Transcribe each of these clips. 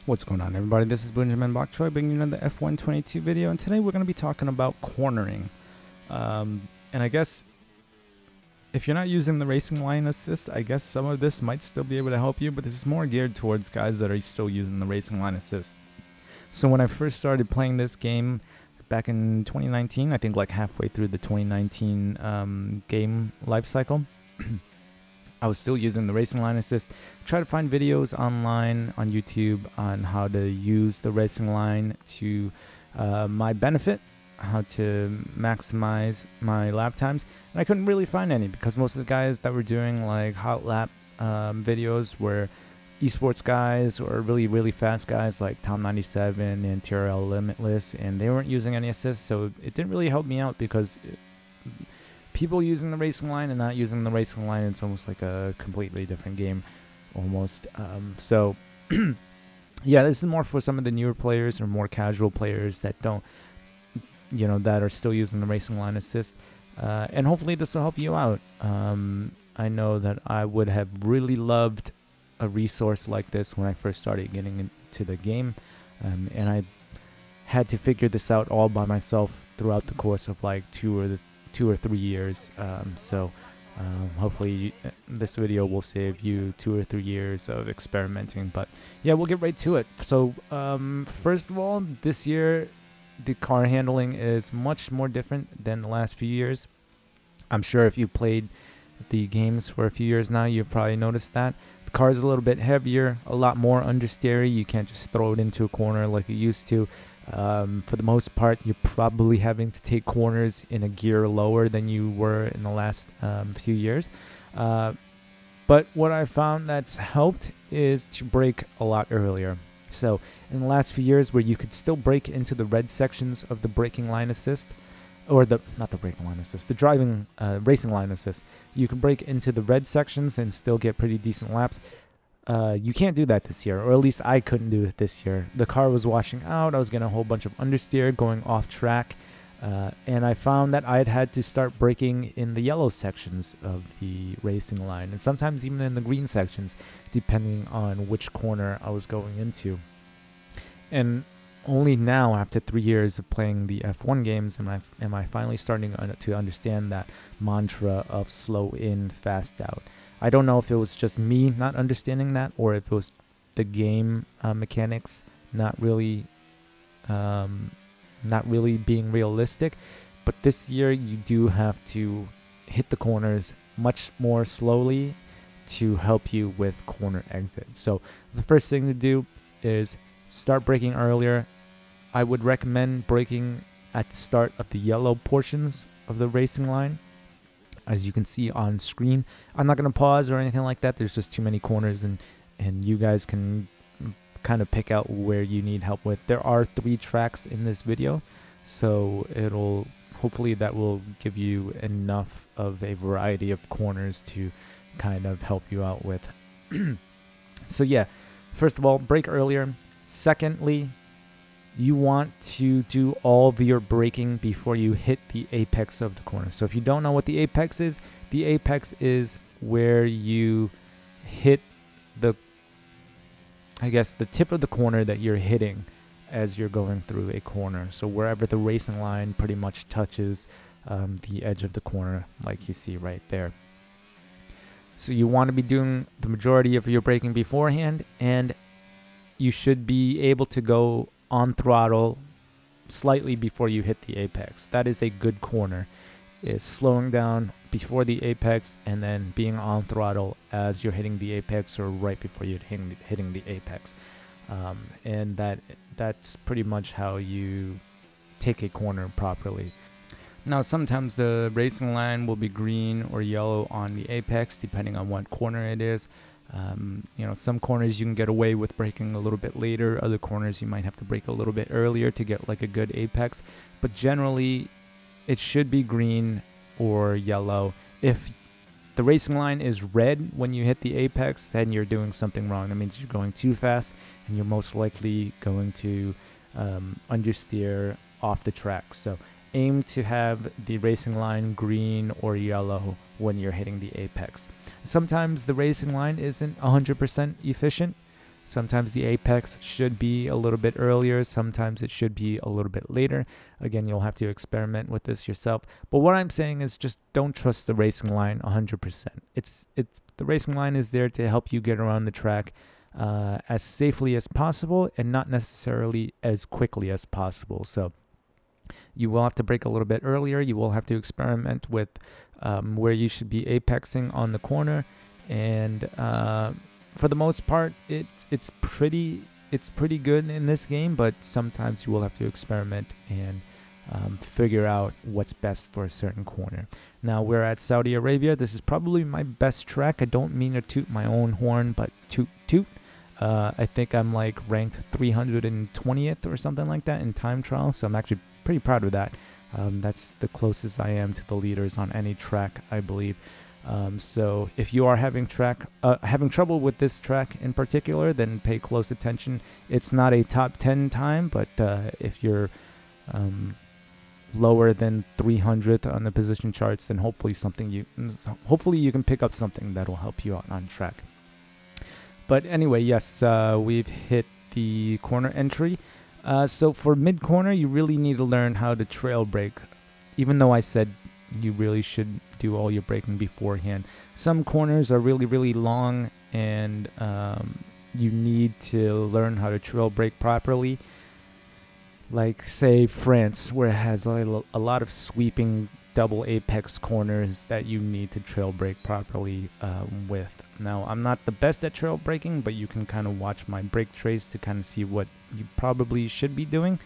What's going on, everybody? This is Boonjamin bringing you another F122 video, and today we're going to be talking about cornering. And I guess if you're not using the racing line assist, I guess some of this might still be able to help you, but this is more geared towards guys that are still using the racing line assist. So when I first started playing this game back in 2019, I think like halfway through the 2019 game life cycle, I was still using the racing line assist. Try to find videos online on YouTube on how to use the racing line to my benefit, how to maximize my lap times, and I couldn't really find any because most of the guys that were doing like hot lap videos were esports guys or really fast guys like Tom97 and TRL Limitless, and they weren't using any assists, so it didn't really help me out because people using the racing line and not using the racing line, it's almost like a completely different game almost. So yeah, this is more for some of the newer players or more casual players that don't, that are still using the racing line assist, and hopefully this will help you out. I know that I would have really loved a resource like this when I first started getting into the game, and I had to figure this out all by myself throughout the course of like 2 or 3 years. So hopefully this video will save you 2 or 3 years of experimenting. But yeah, we'll get right to it. So first of all, this year the car handling is much more different than the last few years. I'm sure if you played the games for a few years now, you've probably noticed that the car is a little bit heavier, a lot more understeery. You can't just throw it into a corner like you used to. For the most part, you're probably having to take corners in a gear lower than you were in the last few years. But what I found that's helped is to brake a lot earlier. So in the last few years, where you could still brake into the red sections of the braking line assist, or not the braking line assist, the driving racing line assist, you can brake into the red sections and still get pretty decent laps. You can't do that this year, or at least I couldn't do it this year. The car was washing out. I was getting a whole bunch of understeer going off track, and I found that I had to start braking in the yellow sections of the racing line, and sometimes even in the green sections, depending on which corner I was going into. And only now, after 3 years of playing the F1 games, am I finally starting to understand that mantra of slow in, fast out. I don't know if it was just me not understanding that, or if it was the game mechanics not really being realistic. But this year you do have to hit the corners much more slowly to help you with corner exit. So the first thing to do is start braking earlier. I would recommend braking at the start of the yellow portions of the racing line. As you can see on screen, I'm not going to pause or anything like that. There's just too many corners, and you guys can kind of pick out where you need help with. There are 3 tracks in this video, so hopefully that will give you enough of a variety of corners to kind of help you out with. So yeah, first of all, brake earlier. Secondly, you want to do all of your braking before you hit the apex of the corner. So if you don't know what the apex is where you hit the tip of the corner that you're hitting as you're going through a corner. So wherever the racing line pretty much touches the edge of the corner, like you see right there. So you want to be doing the majority of your braking beforehand, and you should be able to go on throttle slightly before you hit the apex. That is a good corner, is slowing down before the apex and then being on throttle as you're hitting the apex or right before you're hitting the apex. And that's pretty much how you take a corner properly. Now sometimes the racing line will be green or yellow on the apex depending on what corner it is. Some corners you can get away with braking a little bit later. Other corners you might have to brake a little bit earlier to get like a good apex. But generally, it should be green or yellow. If the racing line is red when you hit the apex, then you're doing something wrong. That means you're going too fast, and you're most likely going to understeer off the track. So aim to have the racing line green or yellow when you're hitting the apex. Sometimes the racing line isn't 100% efficient, Sometimes the apex should be a little bit earlier. Sometimes it should be a little bit later. Again, you'll have to experiment with this yourself. But what I'm saying is just don't trust the racing line 100%. The racing line is there to help you get around the track as safely as possible and not necessarily as quickly as possible. So you will have to brake a little bit earlier. You will have to experiment with where you should be apexing on the corner, and for the most part, it's pretty good in this game. But sometimes you will have to experiment and figure out what's best for a certain corner. Now we're at Saudi Arabia. This is probably my best track. I don't mean to toot my own horn, but toot toot. I think I'm like ranked 320th or something like that in time trial, so I'm actually pretty proud of that. That's the closest I am to the leaders on any track, I believe. So if you are having trouble with this track in particular, then pay close attention. It's not a top 10 time, but if you're lower than 300th on the position charts, then hopefully you can pick up something that'll help you out on track. But anyway, yes, we've hit the corner entry. So for mid corner, you really need to learn how to trail brake, even though I said you really should do all your braking beforehand. Some corners are really, really long, and you need to learn how to trail brake properly. Like, say, France, where it has a lot of sweeping double apex corners that you need to trail brake properly with. Now, I'm not the best at trail braking, but you can kind of watch my brake trace to kind of see what you probably should be doing.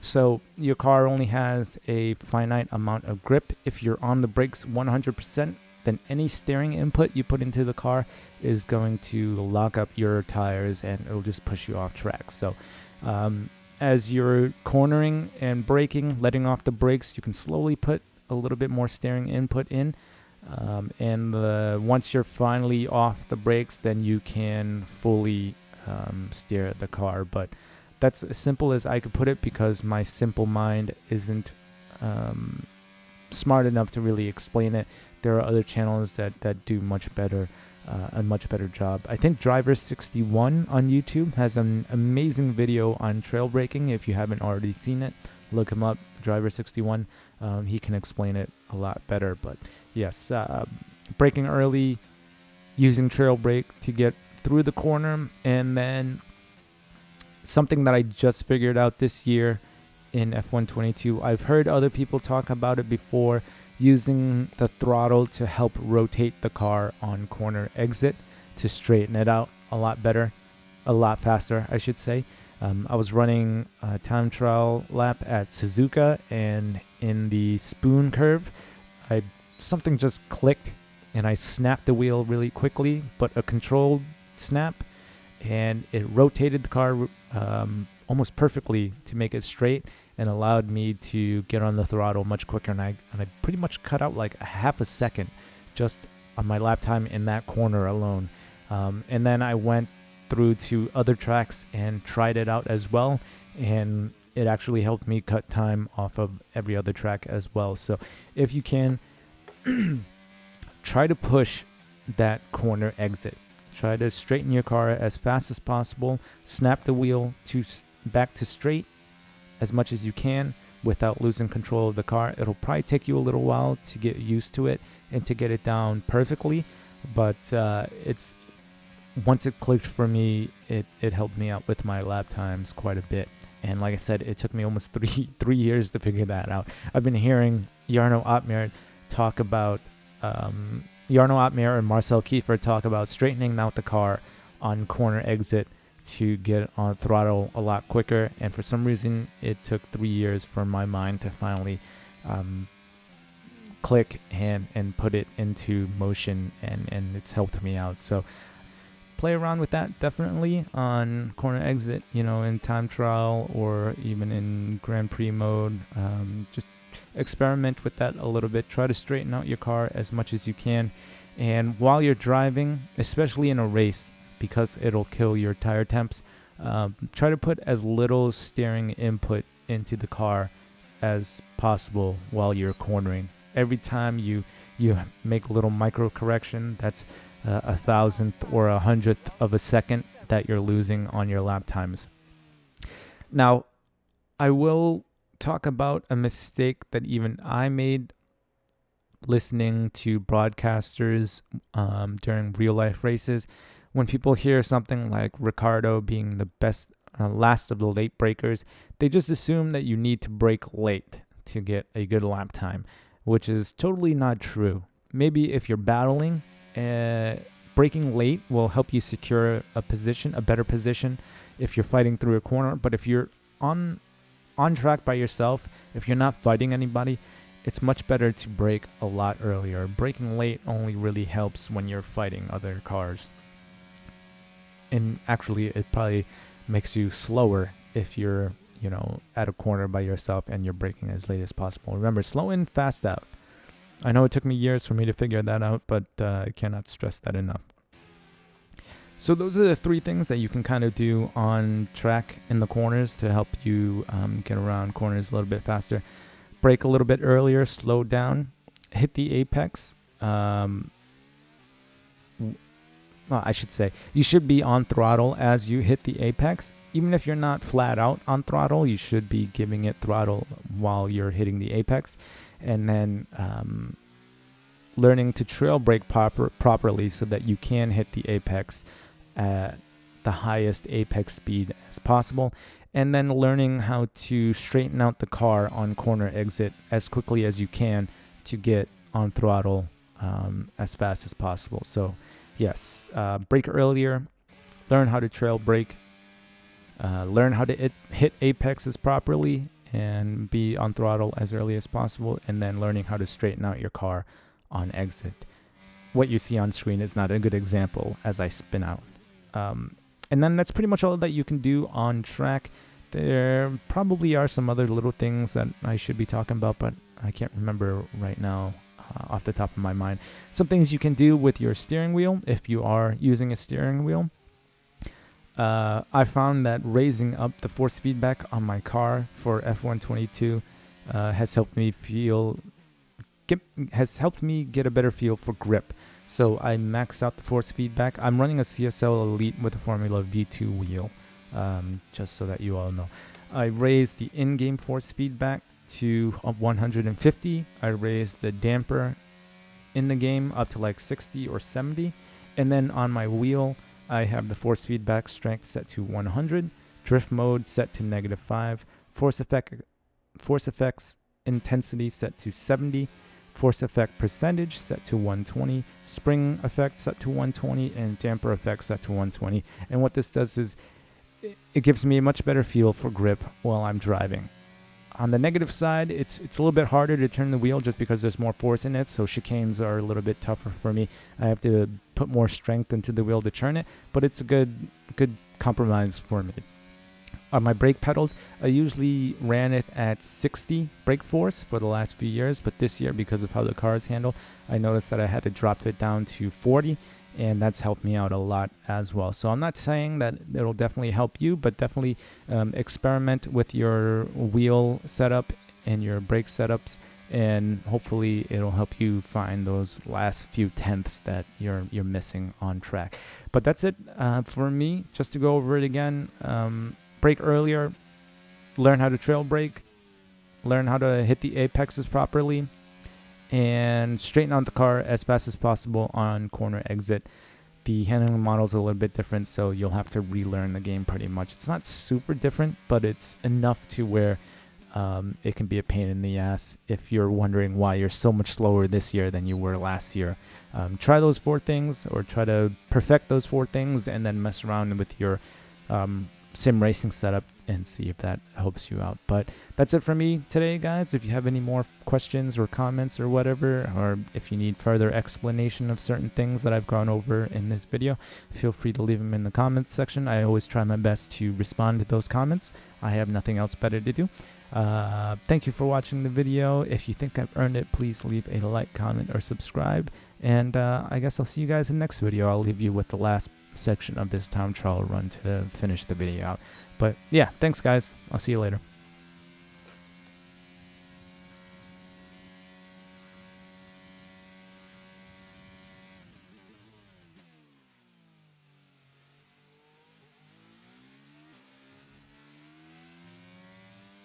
So your car only has a finite amount of grip. If you're on the brakes 100%, then any steering input you put into the car is going to lock up your tires and it'll just push you off track. So as you're cornering and braking, letting off the brakes, you can slowly put a little bit more steering input in. And once you're finally off the brakes, then you can fully steer the car. But that's as simple as I could put it, because my simple mind isn't smart enough to really explain it. There are other channels that do a much better job. I think Driver61 on YouTube has an amazing video on trail braking. If you haven't already seen it, look him up, Driver61. He can explain it a lot better. But yes, braking early, using trail brake to get through the corner, and then something that I just figured out this year in F122. I've heard other people talk about it before, using the throttle to help rotate the car on corner exit to straighten it out a lot faster, I should say. I was running a time trial lap at Suzuka, and in the spoon curve, something just clicked, and I snapped the wheel really quickly, but a controlled snap, and it rotated the car almost perfectly to make it straight, and allowed me to get on the throttle much quicker. And I pretty much cut out like a half a second just on my lap time in that corner alone. And then I went through to other tracks and tried it out as well, and it actually helped me cut time off of every other track as well. So if you can, try to push that corner exit. Try to straighten your car as fast as possible. Snap the wheel back to straight as much as you can without losing control of the car. It'll probably take you a little while to get used to it and to get it down perfectly, but once it clicked for me, it helped me out with my lap times quite a bit. And like I said, it took me almost three years to figure that out. I've been hearing Jarno Opmeer talk about Jarno Opmeer and Marcel Kiefer talk about straightening out the car on corner exit to get on throttle a lot quicker, and for some reason it took 3 years for my mind to finally click and put it into motion, and it's helped me out. So play around with that definitely on corner exit, in time trial or even in Grand Prix mode. Just experiment with that a little bit. Try to straighten out your car as much as you can, and while you're driving, especially in a race, because it'll kill your tire temps, try to put as little steering input into the car as possible while you're cornering. Every time you make a little micro correction, that's 1,000th or 100th of a second that you're losing on your lap times. Now, I will talk about a mistake that even I made listening to broadcasters during real life races. When people hear something like Ricardo being the best, last of the late breakers, they just assume that you need to brake late to get a good lap time, which is totally not true. Maybe if you're battling, braking late will help you secure a better position if you're fighting through a corner. But if you're on track by yourself, if you're not fighting anybody, it's much better to brake a lot earlier. Braking late only really helps when you're fighting other cars. And actually, it probably makes you slower if you're, at a corner by yourself and you're braking as late as possible. Remember, slow in, fast out. I know it took me years for me to figure that out, but I cannot stress that enough. So those are the 3 things that you can kind of do on track in the corners to help you get around corners a little bit faster. Brake a little bit earlier, slow down, hit the apex. Well, I should say, you should be on throttle as you hit the apex. Even if you're not flat out on throttle, you should be giving it throttle while you're hitting the apex. And then learning to trail brake properly so that you can hit the apex at the highest apex speed as possible. And then learning how to straighten out the car on corner exit as quickly as you can to get on throttle as fast as possible. So yes, brake earlier, learn how to trail brake, learn how to hit apexes properly and be on throttle as early as possible, and then learning how to straighten out your car on exit. What you see on screen is not a good example as I spin out. And then that's pretty much all that you can do on track. There probably are some other little things that I should be talking about, but I can't remember right now off the top of my mind. Some things you can do with your steering wheel if you are using a steering wheel. I found that raising up the force feedback on my car for F122 has helped me get a better feel for grip. So I maxed out the force feedback. I'm running a CSL Elite with a Formula V2 wheel, just so that you all know. I raised the in-game force feedback to 150. I raised the damper in the game up to like 60 or 70. And then on my wheel, I have the force feedback strength set to 100, drift mode set to -5, force effects intensity set to 70, force effect percentage set to 120, spring effect set to 120, and damper effect set to 120. And what this does is it gives me a much better feel for grip while I'm driving. On the negative side, it's a little bit harder to turn the wheel just because there's more force in it, so chicanes are a little bit tougher for me. I have to put more strength into the wheel to turn it, but it's a good compromise for me. On my brake pedals, I usually ran it at 60 brake force for the last few years, but this year, because of how the car is handled, I noticed that I had to drop it down to 40, and that's helped me out a lot as well. So I'm not saying that it'll definitely help you, but definitely experiment with your wheel setup and your brake setups, and hopefully it'll help you find those last few tenths that you're missing on track. But that's it for me. Just to go over it again, brake earlier, learn how to trail brake, learn how to hit the apexes properly, and straighten out the car as fast as possible on corner exit. The handling model is a little bit different, so you'll have to relearn the game pretty much. It's not super different, but it's enough to where it can be a pain in the ass if you're wondering why you're so much slower this year than you were last year. Try those 4 things, or try to perfect those 4 things, and then mess around with your sim racing setup and see if that helps you out. But that's it for me today, guys. If you have any more questions or comments or whatever, or if you need further explanation of certain things that I've gone over in this video, feel free to leave them in the comments section. I always try my best to respond to those comments. I have nothing else better to do. Thank you for watching the video. If you think I've earned it, please leave a like, comment, or subscribe. And I guess I'll see you guys in the next video. I'll leave you with the last section of this time trial run to finish the video out. But yeah, thanks guys. I'll see you later.